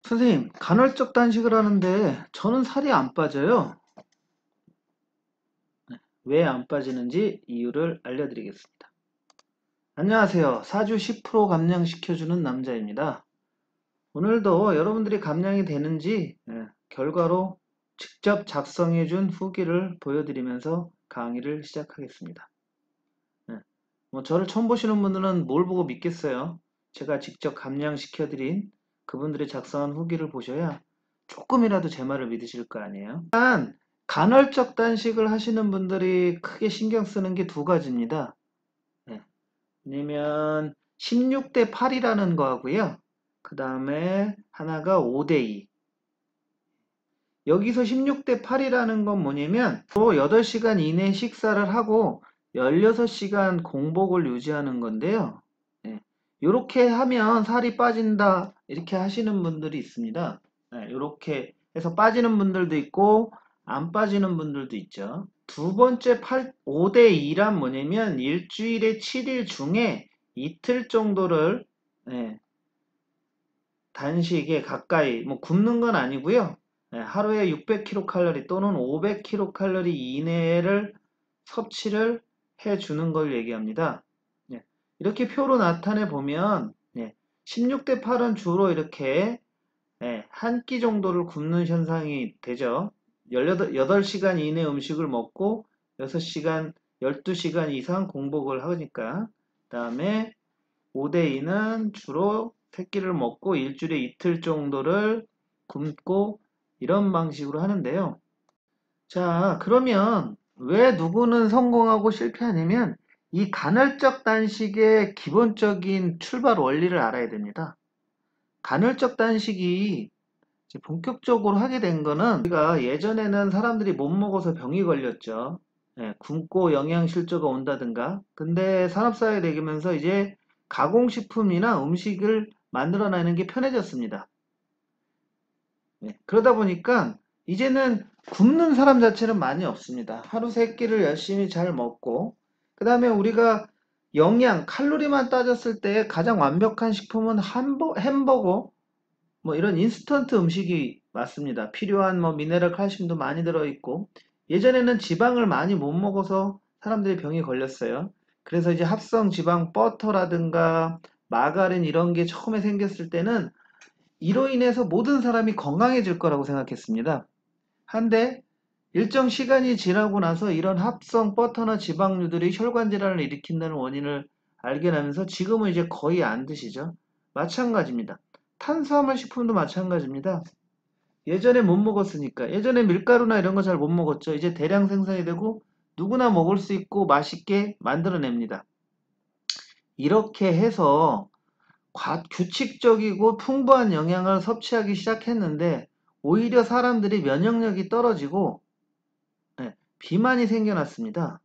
선생님, 간헐적 단식을 하는데 저는 살이 안 빠져요. 왜 안 빠지는지 이유를 알려드리겠습니다. 안녕하세요. 사주 10% 감량시켜주는 남자입니다. 오늘도 여러분들이 감량이 되는지 결과로 직접 작성해준 후기를 보여드리면서 강의를 시작하겠습니다. 뭐 저를 처음 보시는 분들은 뭘 보고 믿겠어요? 제가 직접 감량시켜드린 그분들이 작성한 후기를 보셔야 조금이라도 제 말을 믿으실 거 아니에요? 간헐적 단식을 하시는 분들이 크게 신경 쓰는 게 두 가지입니다. 네. 왜냐면 16대 8이라는 거하고요. 그 다음에 하나가 5대 2. 여기서 16대 8이라는 건 뭐냐면 또 8시간 이내 식사를 하고 16시간 공복을 유지하는 건데요. 이렇게 하면 살이 빠진다 이렇게 하시는 분들이 있습니다. 이렇게 해서 빠지는 분들도 있고 안 빠지는 분들도 있죠. 두 번째 5대 2란 뭐냐면 일주일에 7일 중에 이틀 정도를 단식에 가까이 뭐 굶는 건 아니고요. 하루에 600kcal 또는 500kcal 이내를 섭취를 해주는 걸 얘기합니다. 이렇게 표로 나타내 보면 16대 8은 주로 이렇게 한 끼 정도를 굶는 현상이 되죠. 8시간 이내 음식을 먹고 6시간, 12시간 이상 공복을 하니까. 그 다음에 5대2는 주로 새끼를 먹고 일주일에 이틀 정도를 굶고 이런 방식으로 하는데요. 자, 그러면 왜 누구는 성공하고 실패하냐면 이 간헐적 단식의 기본적인 출발 원리를 알아야 됩니다. 간헐적 단식이 이제 본격적으로 하게 된 거는 우리가 예전에는 사람들이 못 먹어서 병이 걸렸죠. 굶고 영양실조가 온다든가. 근데 산업사회 되면서 이제 가공식품이나 음식을 만들어내는 게 편해졌습니다. 그러다 보니까 이제는 굶는 사람 자체는 많이 없습니다. 하루 세 끼를 열심히 잘 먹고 그 다음에 우리가 영양, 칼로리만 따졌을 때 가장 완벽한 식품은 햄버거, 뭐 이런 인스턴트 음식이 맞습니다. 필요한 뭐 미네랄 칼슘도 많이 들어있고 예전에는 지방을 많이 못 먹어서 사람들이 병이 걸렸어요. 그래서 이제 합성 지방 버터라든가 마가린 이런 게 처음에 생겼을 때는 이로 인해서 모든 사람이 건강해질 거라고 생각했습니다. 한데 일정 시간이 지나고 나서 이런 합성 버터나 지방류들이 혈관 질환을 일으킨다는 원인을 알게 되면서 지금은 이제 거의 안 드시죠. 마찬가지입니다. 탄수화물 식품도 마찬가지입니다. 예전에 못 먹었으니까. 예전에 밀가루나 이런 거 잘 못 먹었죠. 이제 대량 생산이 되고 누구나 먹을 수 있고 맛있게 만들어냅니다. 이렇게 해서 규칙적이고 풍부한 영양을 섭취하기 시작했는데 오히려 사람들이 면역력이 떨어지고 비만이 생겨났습니다.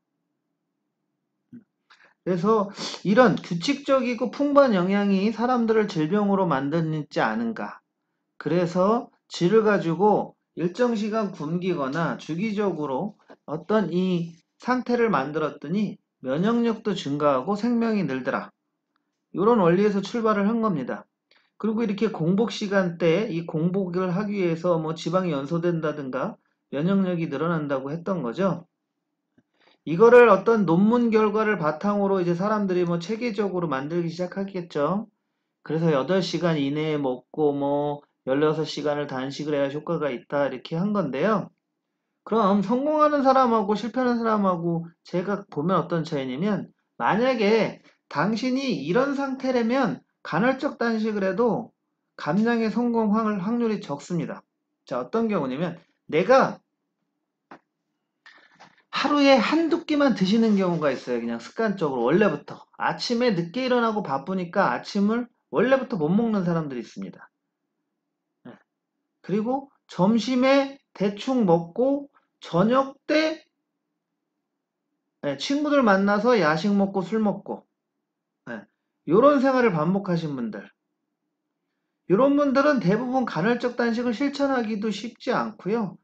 그래서 이런 규칙적이고 풍부한 영양이 사람들을 질병으로 만드지 않은가. 그래서 쥐를 가지고 일정 시간 굶기거나 주기적으로 어떤 이 상태를 만들었더니 면역력도 증가하고 생명이 늘더라. 이런 원리에서 출발을 한 겁니다. 그리고 이렇게 공복 시간대에 이 공복을 하기 위해서 뭐 지방이 연소된다든가 면역력이 늘어난다고 했던 거죠. 이거를 어떤 논문 결과를 바탕으로 이제 사람들이 뭐 체계적으로 만들기 시작하겠죠. 그래서 8시간 이내에 먹고 뭐 16시간을 단식을 해야 효과가 있다 이렇게 한 건데요. 그럼 성공하는 사람하고 실패하는 사람하고 제가 보면 어떤 차이냐면 만약에 당신이 이런 상태라면 간헐적 단식을 해도 감량의 성공 확률이 적습니다. 자, 어떤 경우냐면 내가 하루에 한두 끼만 드시는 경우가 있어요. 그냥 습관적으로 원래부터. 아침에 늦게 일어나고 바쁘니까 아침을 원래부터 못 먹는 사람들이 있습니다. 그리고 점심에 대충 먹고 저녁 때 친구들 만나서 야식 먹고 술 먹고 이런 생활을 반복하신 분들 이런 분들은 대부분 간헐적 단식을 실천하기도 쉽지 않고요.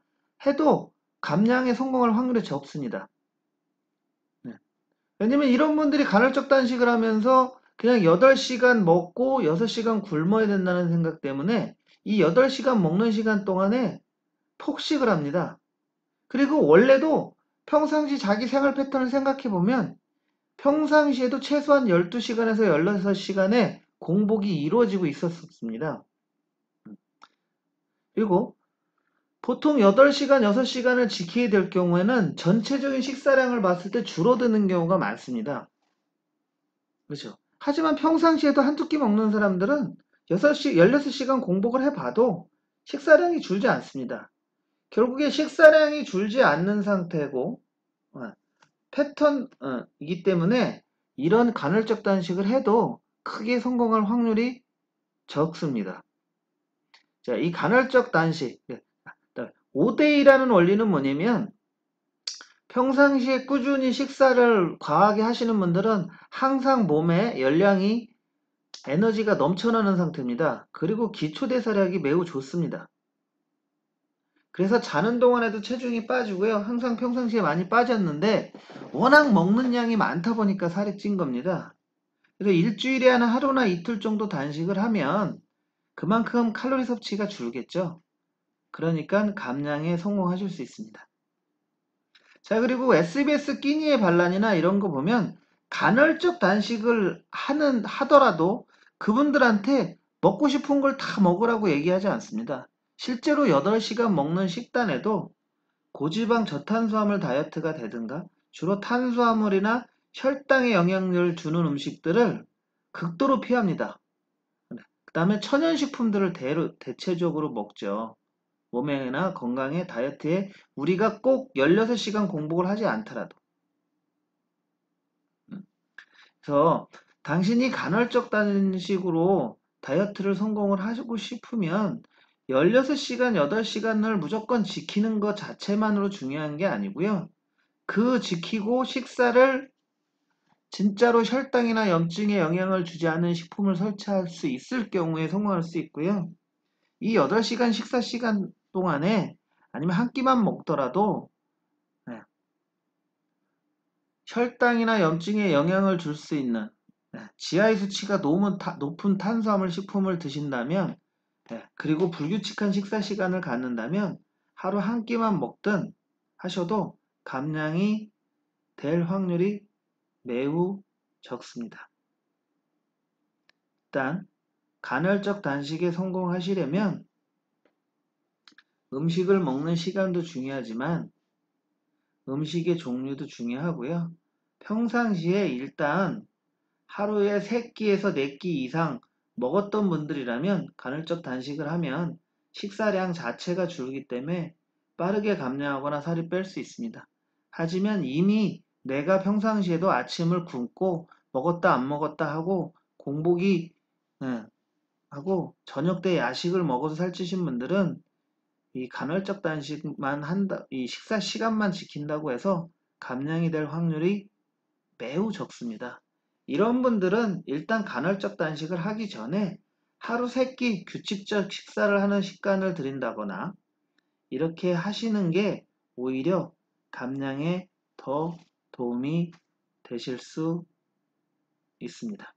해도 감량에 성공할 확률이 적습니다. 왜냐면 이런 분들이 간헐적 단식을 하면서 그냥 8시간 먹고 6시간 굶어야 된다는 생각 때문에 이 8시간 먹는 시간 동안에 폭식을 합니다. 그리고 원래도 평상시 자기 생활 패턴을 생각해 보면 평상시에도 최소한 12시간에서 16시간의 공복이 이루어지고 있었습니다. 그리고 보통 8시간, 6시간을 지키게 될 경우에는 전체적인 식사량을 봤을 때 줄어드는 경우가 많습니다. 그렇죠. 하지만 평상시에도 한두 끼 먹는 사람들은 16시간 공복을 해봐도 식사량이 줄지 않습니다. 결국에 식사량이 줄지 않는 상태고 패턴이기 때문에 이런 간헐적 단식을 해도 크게 성공할 확률이 적습니다. 자, 이 간헐적 단식 5대2라는 원리는 뭐냐면 평상시에 꾸준히 식사를 과하게 하시는 분들은 항상 몸에 열량이 에너지가 넘쳐나는 상태입니다. 그리고 기초대사량이 매우 좋습니다. 그래서 자는 동안에도 체중이 빠지고요. 항상 평상시에 많이 빠졌는데 워낙 먹는 양이 많다 보니까 살이 찐 겁니다. 그래서 일주일에 하루나 이틀 정도 단식을 하면 그만큼 칼로리 섭취가 줄겠죠. 그러니까 감량에 성공하실 수 있습니다. 자, 그리고 SBS 끼니의 반란이나 이런 거 보면 간헐적 단식을 하더라도 그분들한테 먹고 싶은 걸 다 먹으라고 얘기하지 않습니다. 실제로 8시간 먹는 식단에도 고지방 저탄수화물 다이어트가 되든가 주로 탄수화물이나 혈당에 영향을 주는 음식들을 극도로 피합니다. 그 다음에 천연식품들을 대체적으로 먹죠. 몸에나 건강에 다이어트에 우리가 꼭 16시간 공복을 하지 않더라도. 그래서 당신이 간헐적 단식으로 다이어트를 성공을 하고 싶으면 16시간, 8시간을 무조건 지키는 것 자체만으로 중요한 게 아니고요. 그 지키고 식사를 진짜로 혈당이나 염증에 영향을 주지 않는 식품을 섭취할 수 있을 경우에 성공할 수 있고요. 이 8시간 식사 시간 동안에 아니면 한 끼만 먹더라도 혈당이나 염증에 영향을 줄 수 있는 GI 수치가 높은 탄수화물 식품을 드신다면 그리고 불규칙한 식사 시간을 갖는다면 하루 한 끼만 먹든 하셔도 감량이 될 확률이 매우 적습니다. 일단 간헐적 단식에 성공하시려면 음식을 먹는 시간도 중요하지만 음식의 종류도 중요하고요. 평상시에 일단 하루에 3끼에서 4끼 이상 먹었던 분들이라면 간헐적 단식을 하면 식사량 자체가 줄기 때문에 빠르게 감량하거나 살이 뺄 수 있습니다. 하지만 이미 내가 평상시에도 아침을 굶고 먹었다 안 먹었다 하고 공복이 하고 저녁 때 야식을 먹어서 살찌신 분들은 이 간헐적 단식만 이 식사 시간만 지킨다고 해서 감량이 될 확률이 매우 적습니다. 이런 분들은 일단 간헐적 단식을 하기 전에 하루 3끼 규칙적 식사를 하는 습관을 들인다거나 이렇게 하시는 게 오히려 감량에 더 도움이 되실 수 있습니다.